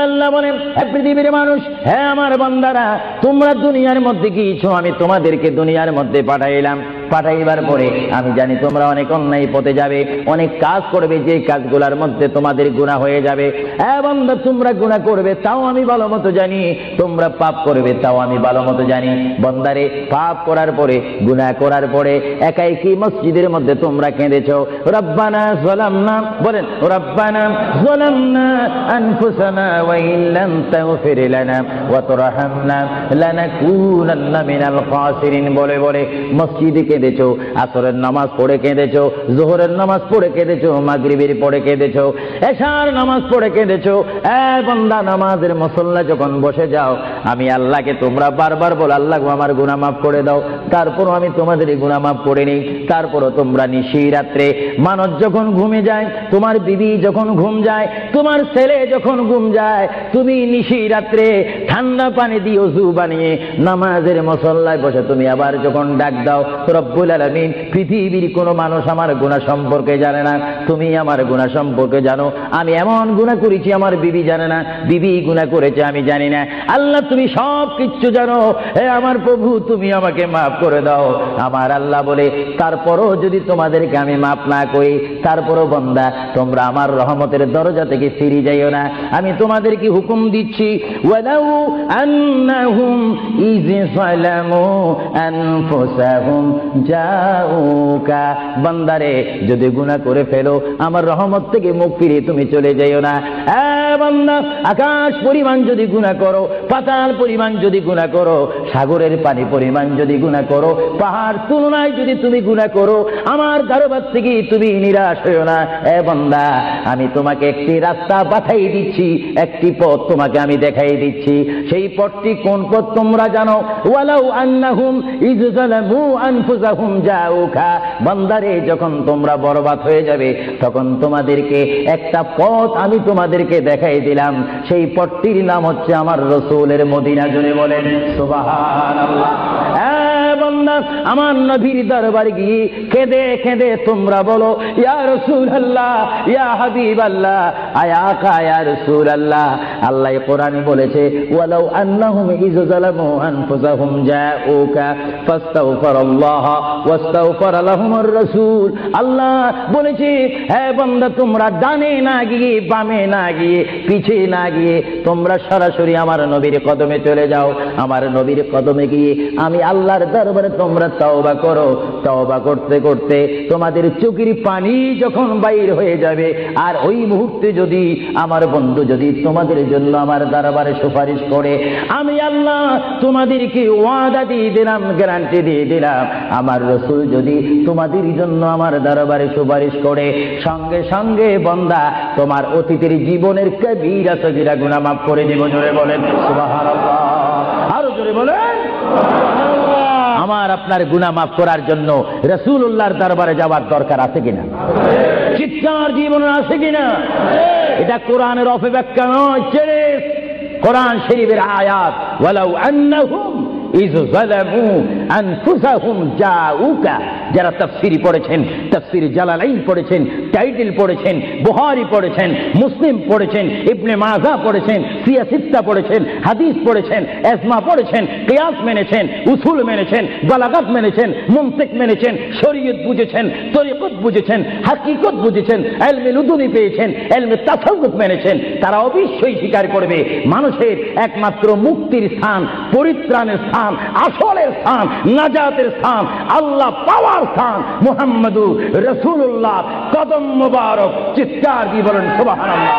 আল্লাহ বলেন, হে পৃথিবীর মানুষ, হে আমার বান্দারা, তোমরা দুনিয়ার মধ্যে গিয়েছো, আমি তোমাদেরকে দুনিয়ার মধ্যে পাঠাইলাম। পাঠাইবার পরে আমি জানি তোমরা অনেক অন্যায় পথে যাবে, অনেক কাজ করবে, যে কাজগুলোর মধ্যে তোমাদের গুনাহ হয়ে যাবে। হে বান্দা, তোমরা গুনাহ করবে তাও আমি ভালো মতো জানি, তোমরা পাপ করবে তাও আমি ভালো মতো জানি। বান্দারে, পাপ করার পরে, গুনাহ করার পরে একাই কি মসজিদের মধ্যে তোমরা কেঁদেছো, রব্বানা যালামনা, বলেন রব্বানা যালামনা আনফুসানা ওয়া ইন লাম তাগফির লানা ওয়া তারহামনা লানাকুনান্না মিনাল খাসিরিন বলে বলে মসজিদে কেঁদেছো, আসরের নামাজ পড়ে কেঁদেছো, যোহরের নামাজ পড়ে কেঁদেছো, মাগরিবের পড়ে কেঁদেছো, এশার নামাজ পড়ে কেঁদেছো। এ বান্দা, নামাজের মুসল্লা যখন বসে যাও, আমি আল্লাহকে তোমরা বারবার বল, আল্লাহ আমার গুনাহ মাফ করে দাও। তারপরও আমি তোমাদের গুনাহ মাফ করে নিই। তারপরও তোমরা নিশি রাত্রে, মানুষ যখন ঘুমে যায়, তোমার বিবি যখন ঘুম যায়, তোমার ছেলে যখন ঘুম যায়, তুমি নিশি রাত্রে ঠান্ডা পানি দিয়ে ওযু বানিয়ে নামাজের মুসল্লায় বসে তুমি আবার যখন ডাক দাও, রব্বুল আলামিন, পৃথিবীর কোনো মানুষ আমার গুনাহ সম্পর্কে জানে না, তুমি আমার গুনাহ সম্পর্কে জানো। আমি এমন গুনাহ করেছি আমার বিবি জানে না, বিবি গুনাহ করেছে আমি জানি না। আল্লাহ, তুমি সব কিছু জানো। হে আমার প্রভু, তুমি আমাকে মাফ করে দাও। আমার আল্লাহ বলে, তারপরও যদি তোমাদেরকে আমি মাফ না করি, তারপরও বান্দা, তোমরা আমার রহমতের দরজা থেকে ফিরে যাইও না। আমি তোমাদেরকে হুকুম দিচ্ছি, ওয়ালাউ আন্নাহুম ইয যালামু আনফুসাহুম জাউকা, বান্দারে, যদি গুনাহ করে ফেলো, আমার রহমত থেকে মুখ ফিরিয়ে তুমি চলে যাইও না। বান্দা, আকাশ পরিমাণ যদি গুনাহ করো, পাতাল পরিমাণ যদি গুনাহ করো, সাগরের পানি পরিমাণ যদি গুনাহ করো, পাহাড় তুলনায় যদি তুমি গুনাহ করো, আমার দরবার থেকে তুমি নিরাশ হইও না। বান্দা, আমি তোমাকে একটি রাস্তা পাঠাই দিচ্ছি, একটি পথ তোমাকে আমি দেখাই দিচ্ছি। সেই পথটি কোন পথ তোমরা জানো? ওয়ালাউ আন্নাহুম ইয যালামু আনফুসাহুম জাউকা, বান্দারে, যখন তোমরা বরবাদ হয়ে যাবে, তখন তোমাদেরকে একটা পথ আমি তোমাদেরকে দেখাই দিলাম। সেই পথটির নাম হচ্ছে আমার রাসূলের মদিনা। জুড়ে বলেন সুবহানাল্লাহ। বান্দা, আমার নবীর দরবারে গিয়ে কেঁদে কেঁদে তোমরা বলো, ইয়া রাসূলুল্লাহ, ইয়া হাবিবাল্লাহ, আয়া আকা, ইয়া রাসূলুল্লাহ। আল্লাহ কোরআনে বলেছে, ওয়ালাউ আন্নাহুম ইয যালামু আনফুসাহুম জাউকা ফাস্তাগফিরুল্লাহ ওয়াস্তাগফার লাহুমুর রাসূল। আল্লাহ বলেছে, হে বান্দা, তোমরা ডানে না গিয়ে, বামে না গিয়ে, পিছে না গিয়ে, তোমরা সরাসরি আমার নবীর কদমে চলে যাও। আমার নবীর কদমে গিয়ে আমি আল্লাহর দরবারে তোমরা তওবা করো। তওবা করতে করতে তোমাদের চোখের পানি যখন বাইর হয়ে যাবে, আর ওই মুহূর্তে যদি আমার বন্ধু যদি তোমাদের জন্য আমার দরবারে সুপারিশ করে, আমি আল্লাহ তোমাদেরকে ওয়াদা দিয়ে দিলাম, গ্যারান্টি দিয়ে দিলাম, আমার রাসূল যদি তোমাদের জন্য আমার দরবারে সুপারিশ করে, সঙ্গে সঙ্গে বান্দা, তোমার অতীতের জীবনের কবিরা সগীরা গুনাহ মাফ করে দেব। জোরে বলেন সুবহানাল্লাহ। আরো জোরে বলেন। আমার আপনার গুনাহ মাফ করার জন্য রাসূলুল্লাহর দরবারে যাওয়ার দরকার আছে কিনা? চিৎকার জীবন আছে কিনা? এটা কোরআনের অপব্যাখ্যা নয়, কোরআন শরীফের আয়াত। ওয়ালাউ আন্নাহুম ইয যালামু আনফুসাহুম জাউকা, যারা তাফসীর পড়েছেন, তাফসীর জালালাইন পড়েছেন, টাইটেল পড়েছেন, বুখারী পড়েছেন, মুসলিম পড়েছেন, ইবনে মাজাহ পড়েছেন, সিয়াসিত্তা পড়েছেন, হাদিস পড়েছেন, ইজমা পড়েছেন, কিয়াস মেনেছেন, উসুল মেনেছেন, বালাগাত মেনেছেন, মুনতিক মেনেছেন, শরীয়ত বুঝেছেন, তরিকত বুঝেছেন, হাকিকত বুঝেছেন, ইলমে লুদুনি পেয়েছেন, ইলমে তাসাউফ মেনেছেন, তারা অবশ্যই স্বীকার করবে মানুষের একমাত্র মুক্তির স্থান, পরিত্রাণের স্থান, আসলের স্থান, নাজাতের স্থান, আল্লাহ পাওয়ার স্থান মুহাম্মদুর রাসূলুল্লাহ কদম মুবারক। চিৎকার দিয়ে বলেন সুবহানাল্লাহ।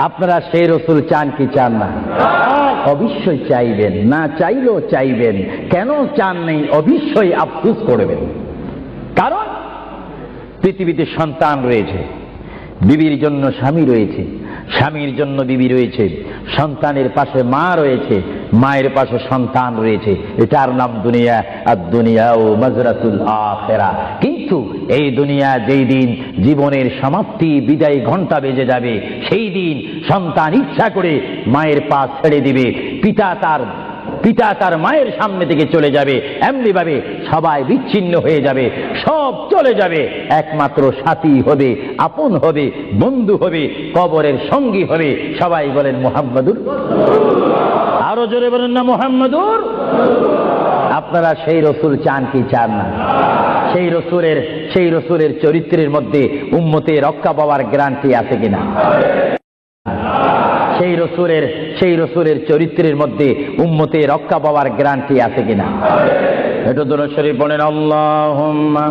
আপনারা সেই রাসূল চান কি চান না? অবশ্যই চাইবেন, না চাইলেও চাইবেন। কেন চান নেই? অবশ্যই আফসোস করবেন। কারণ পৃথিবীতে সন্তান রয়েছে, বিবির জন্য স্বামী রয়েছে, স্বামীর জন্য বিবি রয়েছে, সন্তানের পাশে মা রয়েছে, মায়ের পাশে সন্তান রয়েছে, এটার নাম দুনিয়া। আর দুনিয়া ও মাজরাতুল আখিরা। কিন্তু এই দুনিয়া যেই দিন জীবনের সমাপ্তি বিদায় ঘন্টা বেজে যাবে, সেই দিন সন্তান ইচ্ছা করে মায়ের পা ছেড়ে দিবে, পিতা তার মায়ের সামনে থেকে চলে যাবে, এমনি ভাবে সবাই বিচ্ছিন্ন হয়ে যাবে, সব চলে যাবে। একমাত্র সাথী হবে, আপন হবে, বন্ধু হবে, কবরের সঙ্গী হবে। সবাই বলেন মুহাম্মাদুর। আরো জোরে বলেন না মুহাম্মাদুর। আপনারা সেই রসুল চান কি চান না? সেই রসুলের চরিত্রের মধ্যে উম্মতে রক্ষা পাওয়ার গ্যারান্টি আছে কিনা? সেই রসুলের চরিত্রের মধ্যে উম্মতে রক্ষা পাওয়ার গ্যারান্টি আছে কিনা? এটা দরুদ শরীফ বলেন, আল্লাহুম্মা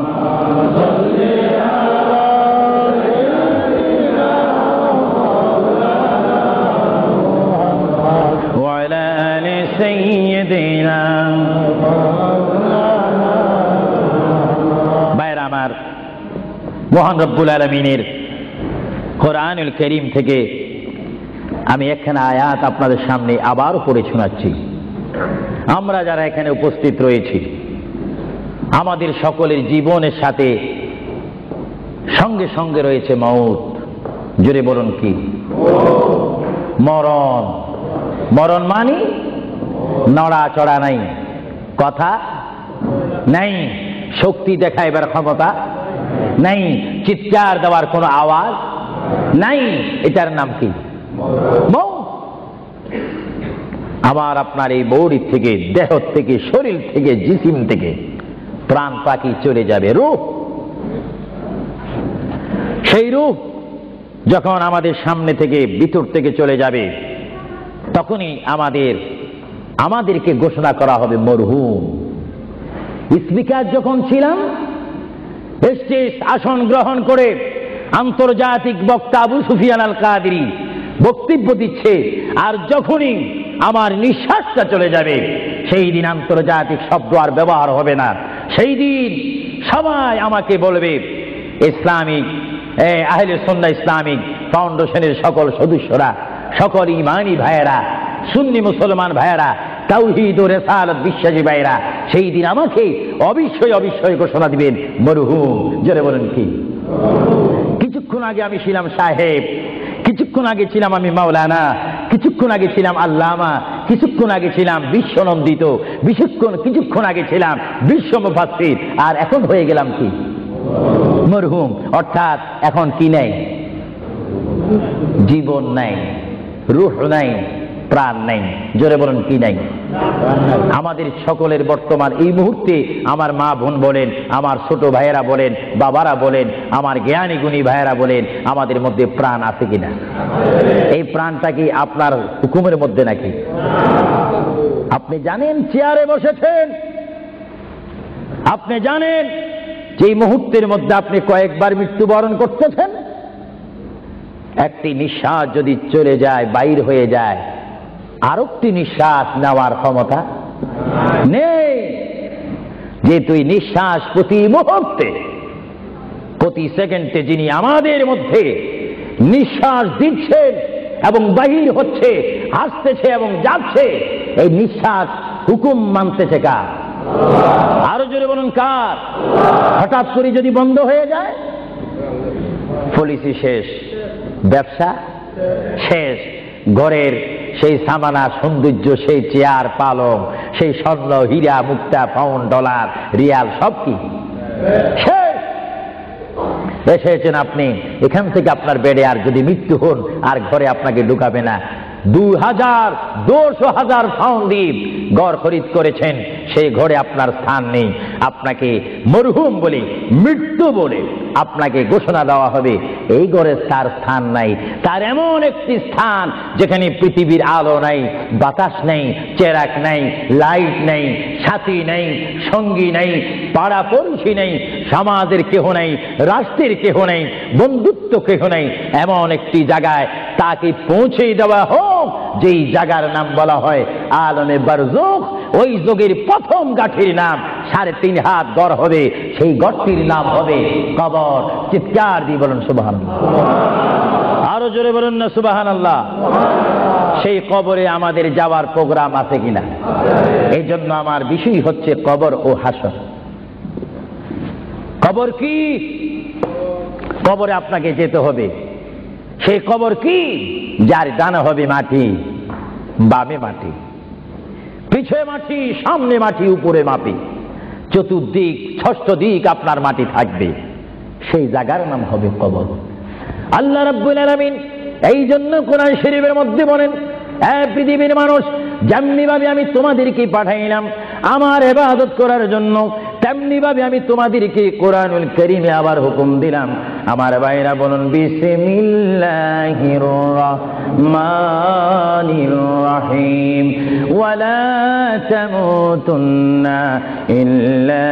ওয়া আলা আলি সাইয়্যিদিনা। ভাইরা আমার, মহান রব্বুল আলামিনের কোরআনুল কারীম থেকে আমি একখানা আয়াত আপনাদের সামনে আবার পড়ে শোনাচ্ছি। আমরা যারা এখানে উপস্থিত রয়েছি, আমাদের সকলের জীবনের সাথে সঙ্গে সঙ্গে রয়েছে মওত। জোরে বলুন কি? মরণ। মরণ মানে নড়াচড়া নাই, কথা নাই, শক্তি দেখাইবার ক্ষমতা নাই, চিৎকার দেওয়ার কোনো আওয়াজ নাই। এটার নাম কি? আমার আপনার এই বডি থেকে, দেহ থেকে, শরীর থেকে, জিসিম থেকে প্রাণ পাখি চলে যাবে, রূহ। সেই রূহ যখন আমাদের সামনে থেকে, ভিতর থেকে চলে যাবে, তখনই আমাদেরকে ঘোষণা করা হবে মরহুম। স্পিকার যখন ছিলাম, স্টেজ আসন গ্রহণ করে আন্তর্জাতিক বক্তা আবু সুফিয়ান আল কাদেরী বক্তব্য দিচ্ছে, আর যখনই আমার নিঃশ্বাসটা চলে যাবে, সেই দিন আন্তর্জাতিক শব্দ আর ব্যবহার হবে না। সেই দিন সবাই আমাকে বলবে, ইসলামিক আহলে সুন্নাহ ইসলামিক ফাউন্ডেশনের সকল সদস্যরা, সকল ইমানি ভাইয়েরা, সুন্নি মুসলমান ভাইয়েরা, তাওহীদ ও রিসালাত বিশ্বাসী ভাইয়েরা, সেই দিন আমাকে অবশ্যই ঘোষণা দিবেন মরহুম। জোরে বলেন কি? কিছুক্ষণ আগে আমি ছিলাম সাহেব, কিছুক্ষণ আগে ছিলাম আমি মাওলানা, কিছুক্ষণ আগে ছিলাম আল্লামা, কিছুক্ষণ আগে ছিলাম বিশ্বনন্দিত, কিছুক্ষণ আগে ছিলাম বিশ্ব মুফাসসির, আর এখন হয়ে গেলাম কি? মরহুম। অর্থাৎ এখন কি নাই? জীবন নাই, রূহ নাই, প্রাণ নাই। জোরে বলেন কি নাই? আমাদের সকলের বর্তমান এই মুহূর্তে আমার মা বোন বলেন, আমার ছোট ভাইয়েরা বলেন, বাবারা বলেন, আমার জ্ঞানী গুণী ভাইয়েরা বলেন, আমাদের মধ্যে প্রাণ আছে কিনা? এই প্রাণটা কি আপনার হুকুমের মধ্যে নাকি? আপনি জানেন চেয়ারে বসেছেন, আপনি জানেন যে এই মুহূর্তের মধ্যে আপনি কয়েকবার মৃত্যুবরণ করতেছেন। একটি নিঃশ্বাস যদি চলে যায়, বাইর হয়ে যায়, আরেকটি নিঃশ্বাস নেওয়ার ক্ষমতা নেই। যে তুই নিঃশ্বাস প্রতি মুহূর্তে, প্রতি সেকেন্ডে যিনি আমাদের মধ্যে নিঃশ্বাস দিচ্ছেন এবং বাহির হচ্ছে, আসতেছে এবং যাচ্ছে, এই নিঃশ্বাস হুকুম মানতেছে কার? আরো জোরে বলুন কার? হঠাৎ করে যদি বন্ধ হয়ে যায়, পলিসি শেষ, ব্যবসা শেষ, ঘরের সেই সামানা সৌন্দর্য, সেই চেয়ার পালং, সেই স্বর্ণ হীরা মুক্তা পাউন্ড ডলার রিয়াল সব কি শেষ। এসেছেন আপনি, এখান থেকে আপনার বেডে আর যদি মৃত্যু হন, আর ঘরে আপনাকে ঢুকাবে না। 2,000 পাউন্ড দ্বীপ ঘর খরিদ করেছেন, সেই ঘরে আপনার স্থান নেই। আপনাকে মরহুম বলে, মৃত্যু বলে আপনাকে ঘোষণা দেওয়া হবে, এই ঘরে তার স্থান নাই। তার এমন একটি স্থান যেখানে পৃথিবীর আলো নাই, বাতাস নেই, চেরাক নাই, লাইট নেই, সাথী নেই, সঙ্গী নেই, পাড়া পড়শি নেই, সমাজের কেহ নেই, রাষ্ট্রের কেহ নেই, বন্ধুত্ব কেহ নেই। এমন একটি জায়গায় তাকে পৌঁছে দেওয়া হোক, যেই জায়গার নাম বলা হয় আলমে বারজুখ। ওই যুগের প্রথম গাঠির নাম 3.5 হাত গড় হবে, সেই গড়টির নাম হবে কবর। চিৎকার দিয়ে বলুন সুবহানাল্লাহ। আরো জোরে বলুন না সুবহানাল্লাহ। সেই কবরে আমাদের যাওয়ার প্রোগ্রাম আছে কিনা? এই জন্য আমার বিষয় হচ্ছে কবর ও হাসর। কবর কি? কবরে আপনাকে যেতে হবে। সেই কবর কি? যার ডানে হবে মাটি, বামে মাটি, পিছে মাটি, সামনে মাটি, উপরে মাটি, চতুর্দিক ষষ্ঠ দিক আপনার মাটি থাকবে। সেই জায়গার নাম হবে কবর। আল্লাহ রাব্বুল আলামিন এই জন্য কোরআন শরীফের মধ্যে বলেন, পৃথিবীর মানুষ, যেমনি ভাবে আমি তোমাদেরকে পাঠাইলাম আমার ইবাদত করার জন্য, তেমনি ভাবে আমি তোমাদেরকে কোরআনুল কারীমে আবার হুকুম দিলাম। আমার ভাইরা বলুন বিসমিল্লাহির রহমানির রহিম, ওয়ালা তামুতুন্না ইল্লা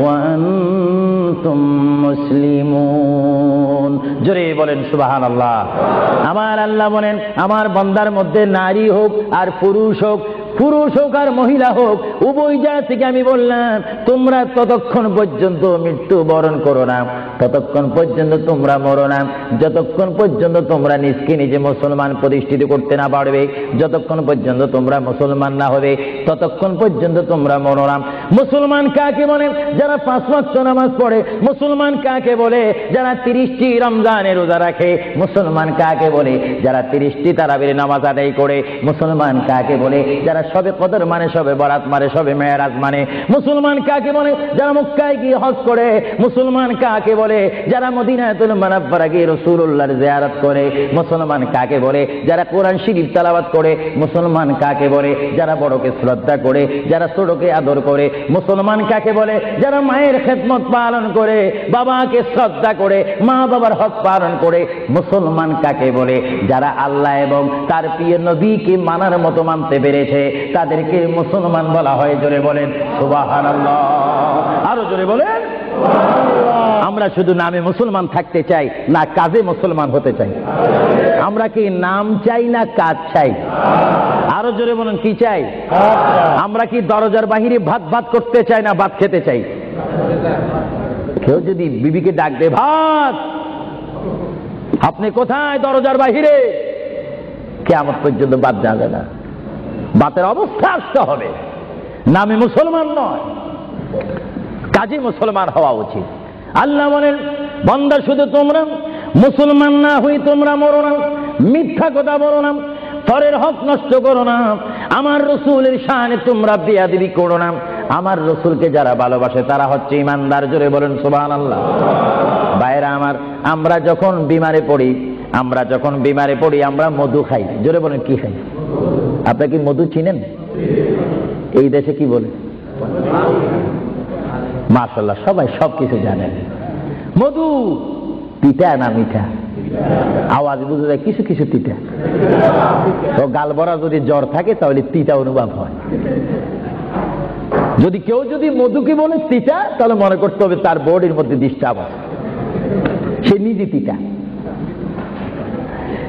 ওয়া আনতুম মুসলিমুন। জোরে বলেন সুবহানাল্লাহ। আমার আল্লাহ বলেন, আমার বান্দার মধ্যে নারী হোক আর পুরুষ হোক, পুরুষ হোক আর মহিলা হোক, উভয় জায়গা থেকে আমি বললাম তোমরা ততক্ষণ পর্যন্ত মৃত্যু বরণ করো না, ততক্ষণ পর্যন্ত তোমরা মরো না, যতক্ষণ পর্যন্ত তোমরা নিজকে নিজে মুসলমান প্রতিষ্ঠিত করতে না পারবে, যতক্ষণ পর্যন্ত তোমরা মুসলমান না হবে, ততক্ষণ পর্যন্ত তোমরা মরো না। মুসলমান কাকে বলে? যারা 5 ওয়াক্ত নামাজ পড়ে। মুসলমান কাকে বলে? যারা 30টি রমজানের রোজা রাখে। মুসলমান কাকে বলে? যারা 30টি তারাবির নামাজ আদায় করে। মুসলমান কাকে বলে? যারা সবে কদর মানে, সবে বরাত মানে, সবে মেরাজ মানে। মুসলমান কাকে বলে? যারা মক্কায় গিয়ে হজ করে। মুসলমান কাকে বলে? যারা মদিনাতুল মুনাওয়ারা গিয়ে রাসূলুল্লাহর জিয়ারত করে। মুসলমান কাকে বলে? যারা কোরআন শরীফ তেলাওয়াত করে। মুসলমান কাকে বলে? যারা বড়কে শ্রদ্ধা করে, যারা ছোটকে আদর করে। মুসলমান কাকে বলে? যারা মায়ের খেদমত পালন করে, বাবাকে শ্রদ্ধা করে, মা বাবার হক পালন করে। মুসলমান কাকে বলে? যারা আল্লাহ এবং তার প্রিয় নবীকে মানার মতো মানতে পেরেছে, তাদেরকে মুসলমান বলা হয়। জোরে বলেন সুবহানাল্লাহ। আরো জোরে বলেন। আমরা শুধু নামে মুসলমান থাকতে চাই না কাজে মুসলমান হতে চাই? আমরা কি নাম চাই না কাজ চাই? আরো জোরে বলেন কি চাই? আমরা কি দরজার বাহিরে ভাত ভাত করতে চাই না ভাত খেতে চাই? কেউ যদি বিবিকে ডাক দে, ভাত, আপনি কোথায়? দরজার বাহিরে। কিয়ামত পর্যন্ত ভাত যাবে না। ভাতের অবস্থা আসতে হবে। নামে মুসলমান নয়, কাজে মুসলমান হওয়া উচিত। আল্লাহ বলেন, বান্দা শুধু তোমরা মুসলমান না হই তোমরা মরো না, মিথ্যা কথা বলো না, পরের হক নষ্ট করো না, আমার রসুলের শানে তোমরা বেয়াদবি করো না। আমার রসুলকে যারা ভালোবাসে তারা হচ্ছে ইমানদার। জোরে বলেন সুবহানাল্লাহ। ভাইরা আমার, আমরা যখন বিমারে পড়ি, আমরা মধু খাই। জোরে বলেন কি খাই? আপনি কি মধু চিনেন? এই দেশে কি বলে? মাশাআল্লাহ, সবাই সবকিছু জানেন। মধু তিতা না মিঠা? আওয়াজ বুঝে যায় কিছু কিছু তিতা। তো গাল ভরা যদি জ্বর থাকে তাহলে তিতা অনুভব হয়। যদি কেউ মধুকে বলে তিতা, তাহলে মনে করতে হবে তার বডির মধ্যে ডিস্টার্ব আছে, সে নিজে তিতা।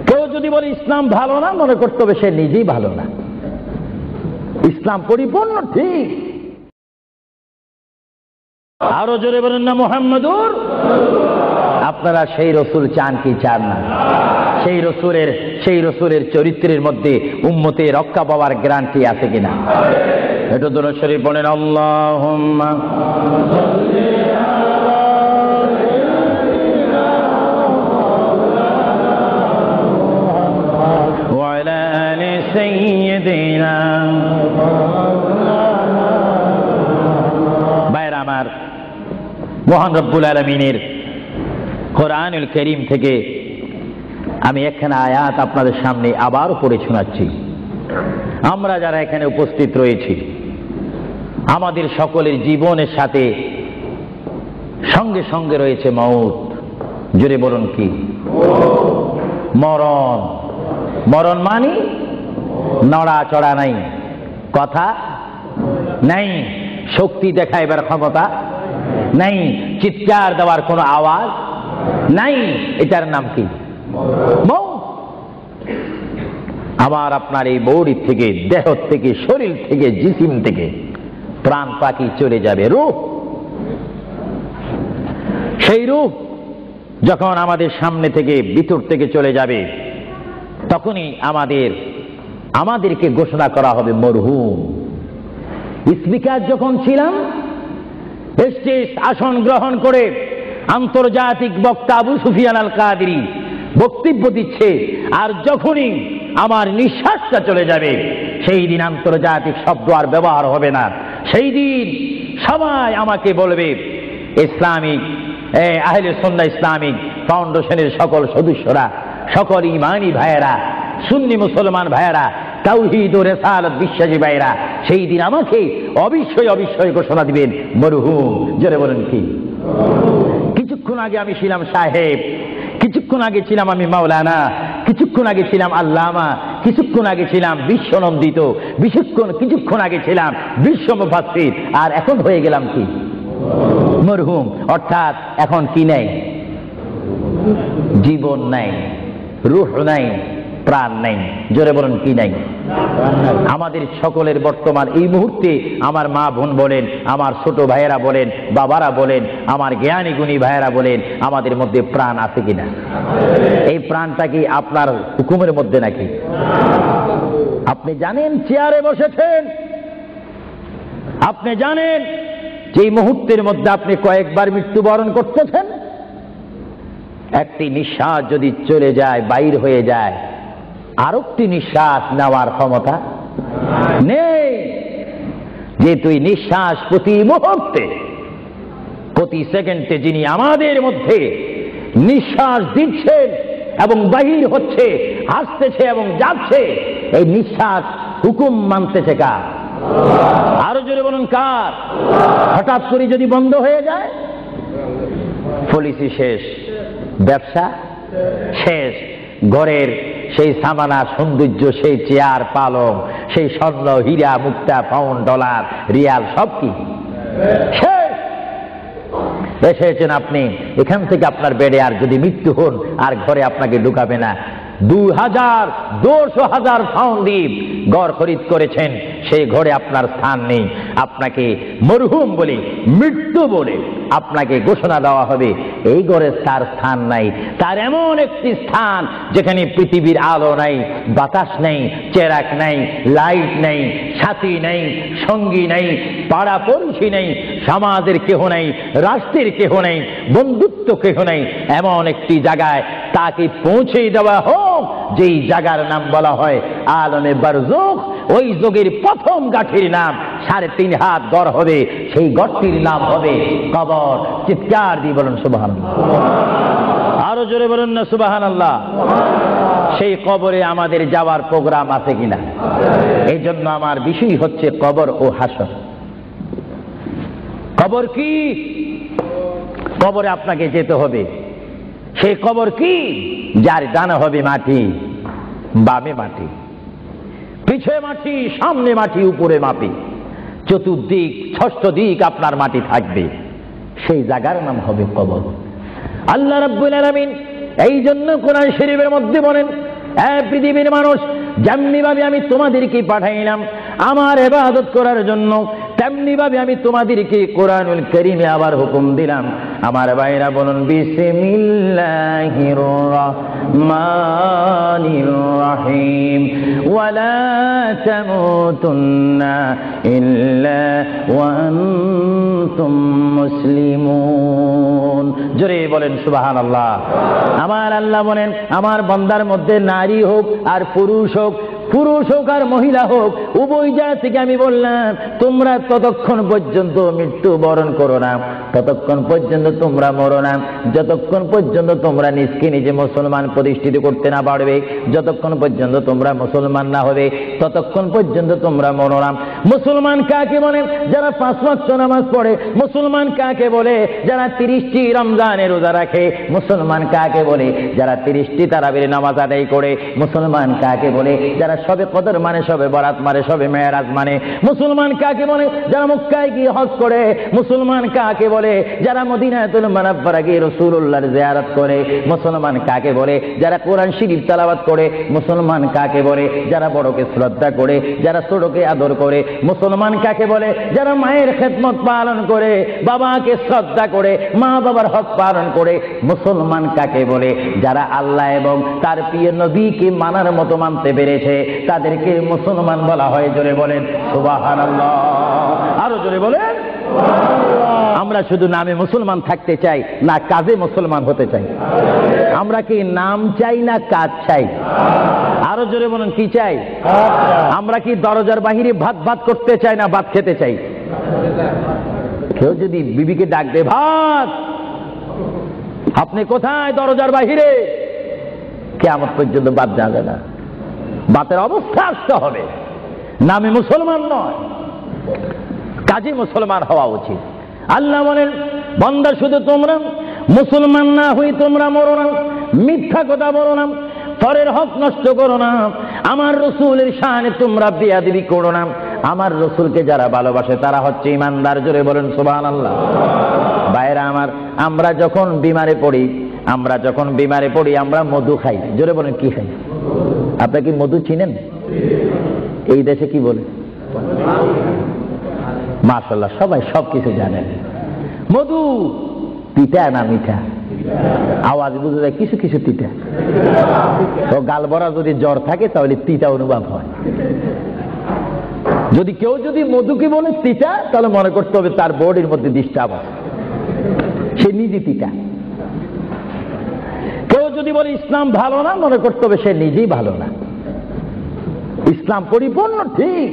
কেউ যদি বলে ইসলাম ভালো না, মনে করতে হবে সে নিজেই ভালো না। ইসলাম পরিপূর্ণ ঠিক। আরো জোরে বলেন না মুহাম্মাদুর। আপনারা সেই রসুল চান কি চান না? সেই রসুলের চরিত্রের মধ্যে উম্মতের রক্ষা পাওয়ার গ্যারান্টি আছে কিনা? একটু দুরূদ শরীফ বলেন, আল্লাহুম্মা ওয়া আলা আলি সাইয়্যিদিনা। ভাইরা আমার, মহান রব্বুল আলামিনের কোরআনুল কারীম থেকে আমি একখানা আয়াত আপনাদের সামনে আবার পড়ে শোনাচ্ছি। আমরা যারা এখানে উপস্থিত রয়েছি, আমাদের সকলের জীবনের সাথে সঙ্গে সঙ্গে রয়েছে মওত। জোরে বলুন কি? মরণ। মরণ মানে নড়াচড়া নাই, কথা নাই, শক্তি দেখাইবার ক্ষমতা নাই, চিৎকার দেওয়ার কোনো আওয়াজ নাই। এটার নাম কি? মওত। আমার আপনার এই বডি থেকে, দেহ থেকে, শরীর থেকে, জিসিম থেকে প্রাণ পাখি চলে যাবে, রূহ। সেই রূহ যখন আমাদের সামনে থেকে, ভিতর থেকে চলে যাবে, তখনই আমাদের আমাদেরকে ঘোষণা করা হবে মরহুম। স্পিকার যখন ছিলাম, স্টেজ আসন গ্রহণ করে আন্তর্জাতিক বক্তা আবু সুফিয়ান আল কাদেরী বক্তব্য দিচ্ছে, আর যখনই আমার নিঃশ্বাসটা চলে যাবে, সেই দিন আন্তর্জাতিক শব্দ আর ব্যবহার হবে না। সেই দিন সবাই আমাকে বলবে, ইসলামিক আহলে সুন্নাহ ইসলামিক ফাউন্ডেশনের সকল সদস্যরা, সকল ইমানি ভাইয়েরা, সুন্নি মুসলমান ভাইয়েরা, তাওহীদ ও রিসালাত বিশ্বাসী ভাইয়েরা, সেই দিন আমাকে অবশ্যই অবশ্যই ঘোষণা দিবেন মরহুম। জোরে বলেন কি? কিছুক্ষণ আগে আমি ছিলাম সাহেব, কিছুক্ষণ আগে ছিলাম আমি মাওলানা, কিছুক্ষণ আগে ছিলাম আল্লামা, কিছুক্ষণ আগে ছিলাম বিশ্বনন্দিত, কিছুক্ষণ আগে ছিলাম বিশ্ব মুফাসসির, আর এখন হয়ে গেলাম কি? মরহুম। অর্থাৎ এখন কি নাই? জীবন নাই, রূহ নাই, প্রাণ নাই। জোরে বলেন কি নাই? আমাদের সকলের বর্তমান এই মুহূর্তে আমার মা বোন বলেন, আমার ছোট ভাইয়েরা বলেন, বাবারা বলেন, আমার জ্ঞানী গুণী ভাইয়েরা বলেন, আমাদের মধ্যে প্রাণ আছে কিনা? এই প্রাণটা কি আপনার হুকুমের মধ্যে নাকি? আপনি জানেন চেয়ারে বসেছেন, আপনি জানেন যে মুহূর্তের মধ্যে আপনি কয়েকবার মৃত্যুবরণ করতেছেন। একটি নিঃশ্বাস যদি চলে যায়, বাইর হয়ে যায়, আরেকটি নিঃশ্বাস নেওয়ার ক্ষমতা নেই। যে তুই নিঃশ্বাস প্রতি মুহূর্তে, প্রতি সেকেন্ডে যিনি আমাদের মধ্যে নিঃশ্বাস দিচ্ছেন এবং বাহির হচ্ছে, আসতেছে এবং যাচ্ছে, এই নিঃশ্বাস হুকুম মানতেছে কার? আরো জোরে বলুন কার? হঠাৎ করে যদি বন্ধ হয়ে যায়, পলিসি শেষ, ব্যবসা শেষ, ঘরের সেই সামানা সৌন্দর্য, সেই চেয়ার পালং, সেই স্বর্ণ হীরা মুক্তা পাউন্ড ডলার রিয়াল সব কি শেষ। এসেছেন আপনি, এখান থেকে আপনার বেডে আর যদি মৃত্যু হন, আর ঘরে আপনাকে ঢুকাবে না। 2,000 পাউন্ড দ্বীপ ঘর খরিদ করেছেন, সেই ঘরে আপনার স্থান নেই। আপনাকে মরহুম বলে, মৃত্যু বলে আপনাকে ঘোষণা দেওয়া হবে, এই ঘরে তার স্থান নাই। তার এমন একটি স্থান যেখানে পৃথিবীর আলো নাই, বাতাস নেই, চেরাক নাই, লাইট নেই, সাথী নেই, সঙ্গী নেই, পাড়া পড়শি নেই, সমাজের কেহ নেই, রাষ্ট্রের কেহ নেই, বন্ধুত্ব কেহ নেই। এমন একটি জায়গায় তাকে পৌঁছে দেওয়া হোক, যেই জায়গার নাম বলা হয় আলমে বারজুখ। ওই যুগের প্রথম গাঠির নাম 3.5 হাত গড় হবে, সেই গড়টির নাম হবে কবর। চিৎকার দিয়ে বলুন সুবহানাল্লাহ। আরো জোরে বলুন না সুবহানাল্লাহ। সেই কবরে আমাদের যাওয়ার প্রোগ্রাম আছে কিনা? এই জন্য আমার বিষয় হচ্ছে কবর ও হাসর। কবর কি? কবরে আপনাকে যেতে হবে। সেই কবর কি? যার ডানে হবে মাটি, বামে মাটি, পিছে মাটি, সামনে মাটি, উপরে মাটি, চতুর্দিক 6 দিক আপনার মাটি থাকবে। সেই জায়গার নাম হবে কবর। আল্লাহ রাব্বুল আলামিন এই জন্য কোরআন শরীফের মধ্যে বলেন, পৃথিবীর মানুষ, যেমনি ভাবে আমি তোমাদেরকে পাঠাইলাম আমার ইবাদত করার জন্য, তেমনি ভাবে আমি তোমাদেরকে কোরআনুল কারীমে আবার হুকুম দিলাম। আমার ভাইরা বলুন বিসমিল্লাহির রাহমানির রাহিম, ওয়ালা তামুতুন্না ইল্লা ওয়া আনতুম মুসলিমুন। জোরে বলেন সুবহানাল্লাহ। আমার আল্লাহ বলেন, আমার বান্দার মধ্যে নারী হোক আর পুরুষ হোক, পুরুষ হোক আর মহিলা হোক, উভয় জায়গা থেকে আমি বললাম, তোমরা ততক্ষণ পর্যন্ত মৃত্যুবরণ করো না, ততক্ষণ পর্যন্ত তোমরা মরো না, যতক্ষণ পর্যন্ত তোমরা নিজকে নিজে মুসলমান প্রতিষ্ঠিত করতে না পারবে, যতক্ষণ পর্যন্ত তোমরা মুসলমান না হবে, ততক্ষণ পর্যন্ত তোমরা মরো না। মুসলমান কাকে বলে? যারা 5 ওয়াক্ত নামাজ পড়ে। মুসলমান কাকে বলে? যারা 30টি রমজানের রোজা রাখে। মুসলমান কাকে বলে? যারা 30টি তারাবির নামাজ আদায় করে। মুসলমান কাকে বলে? যারা সবে কদর মানে, সবে বরাত মানে, সবে মেরাজ মানে। মুসলমান কাকে বলে? যারা মক্কায় গিয়ে হজ করে। মুসলমান কাকে বলে? যারা মদিনাতুল মুনাওয়ারা গিয়ে রাসূলুল্লাহর জিয়ারত করে। মুসলমান কাকে বলে? যারা কোরআন শরীফ তেলাওয়াত করে। মুসলমান কাকে বলে? যারা বড়কে শ্রদ্ধা করে, যারা ছোটকে আদর করে। মুসলমান কাকে বলে? যারা মায়ের খেদমত পালন করে, বাবাকে শ্রদ্ধা করে, মা বাবার হক পালন করে। মুসলমান কাকে বলে? যারা আল্লাহ এবং তার প্রিয় নবীকে মানার মতো মানতে পেরেছে। তাদেরকে মুসলমান বলা হয়। জোরে বলেন সুবহানাল্লাহ, আরো জোরে বলেন। আমরা শুধু নামে মুসলমান থাকতে চাই না কাজে মুসলমান হতে চাই? আমরা কি নাম চাই না কাজ চাই? আরো জোরে বলেন কি চাই? আমরা কি দরজার বাহিরে ভাত ভাত করতে চাই না ভাত খেতে চাই? কেউ যদি বিবিকে ডাক দে, ভাত, আপনি কোথায়? দরজার বাহিরে। কিয়ামত পর্যন্ত বাদ যাবে না, বাতের অবস্থা আসতে হবে। নামে মুসলমান নয়, কাজে মুসলমান হওয়া উচিত। আল্লাহ বলেন, বান্দা শুধু তোমরা মুসলমান না হই তোমরা মরো না, মিথ্যা কথা বলো না, পরের হক নষ্ট করো না, আমার রসুলের শানে তোমরা বেয়াদবি করো না। আমার রসুলকে যারা ভালোবাসে তারা হচ্ছে ইমানদার। জোরে বলেন সুবহানাল্লাহ। ভাইরা আমার, আমরা যখন বিমারে পড়ি আমরা মধু খাই। জোরে বলেন কি খাই? আপনারা কি মধু চিনেন? এই দেশে কি বলে? মাশাআল্লাহ, সবাই সবকিছু জানেন। মধু তিতা না মিঠা? আওয়াজ বুঝে যায় কিছু কিছু তিতা। তো গালবরা যদি জ্বর থাকে তাহলে তিতা অনুভব হয়। যদি কেউ মধুকে বলে তিতা, তাহলে মনে করতে হবে তার বডির মধ্যে ডিস্টার্ব আছে, সে নিজে তিতা। কেউ যদি বলে ইসলাম ভালো না, মনে করতে হবে সে নিজেই ভালো না। ইসলাম পরিপূর্ণ ঠিক,